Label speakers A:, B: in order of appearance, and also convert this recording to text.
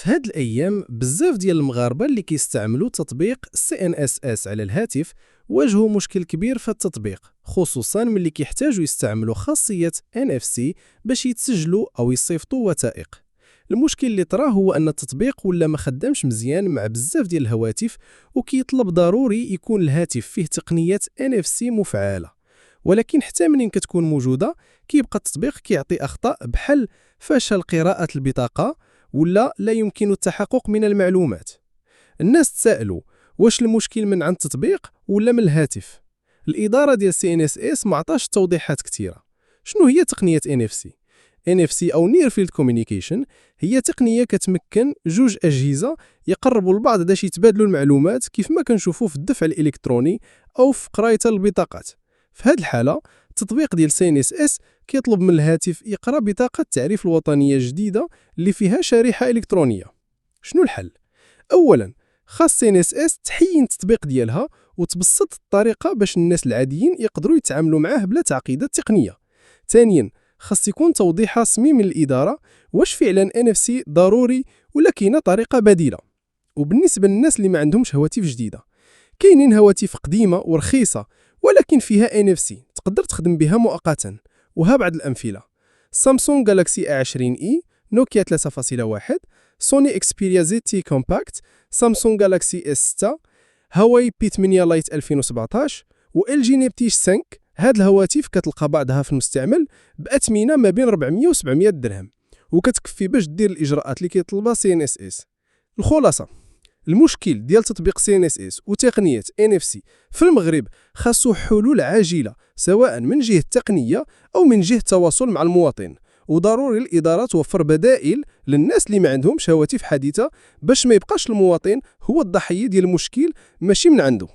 A: في هاد الأيام بزاف ديال المغاربة اللي كيستعملوا تطبيق CNSS على الهاتف واجهوا مشكل كبير في التطبيق، خصوصا ملي كيحتاجوا يستعملوا خاصية NFC باش يتسجلوا أو يصيفطوا وثائق. المشكل اللي طرا هو أن التطبيق ولا ما خدامش مزيان مع بزاف ديال الهواتف، وكيطلب ضروري يكون الهاتف فيه تقنية NFC مفعلة. ولكن حتى منين كتكون موجودة كيبقى التطبيق كيعطي أخطاء بحال فشل قراءة البطاقة ولا لا يمكن التحقق من المعلومات. الناس تساءلوا واش المشكل من عند التطبيق ولا من الهاتف؟ الإدارة ديال CNSS ما عطاش توضيحات كثيرة. شنو هي تقنية NFC؟ NFC أو Near Field Communication هي تقنية كتمكن جوج أجهزة يقربوا لبعض باش يتبادلوا المعلومات كيف ما كنشوفوا في الدفع الإلكتروني أو في قراية البطاقات. في هذه الحالة التطبيق ديال CNSS كيطلب من الهاتف يقرأ بطاقة التعريف الوطنية الجديدة اللي فيها شريحة إلكترونية. شنو الحل؟ أولاً خاص CNSS تحين التطبيق ديالها وتبسط الطريقة باش الناس العاديين يقدروا يتعاملوا معاه بلا تعقيدات تقنية. ثانياً خاص يكون توضيح رسمي من الإدارة واش فعلاً NFC ضروري ولا كاينة طريقة بديلة. وبالنسبة للناس اللي ما عندهمش هواتف جديدة، كاينين هواتف قديمة ورخيصة ولكن فيها NFC تقدر تخدم بها مؤقتا، وها بعض الأمثلة: سامسونج جالاكسي A20e، نوكيا 3.1، سوني اكسبيريا ZT كومباكت، سامسونج جالاكسي S6، هواوي P8 لايت 2017 و LG نيبتيش 5. هاد الهواتف كتلقى بعضها في المستعمل بأثمنة ما بين 400 و 700 درهم، وكتكفي باش دير الإجراءات اللي كيطلبها CNSS. الخلاصة، المشكل ديال تطبيق CNSS وتقنية NFC في المغرب خاصو حلول عاجلة، سواء من جهة التقنية أو من جهة التواصل مع المواطن، وضروري الإدارة توفر بدائل للناس اللي ما عندهمش هواتف حديثة باش ما يبقاش المواطن هو الضحية ديال المشكل ماشي من عنده.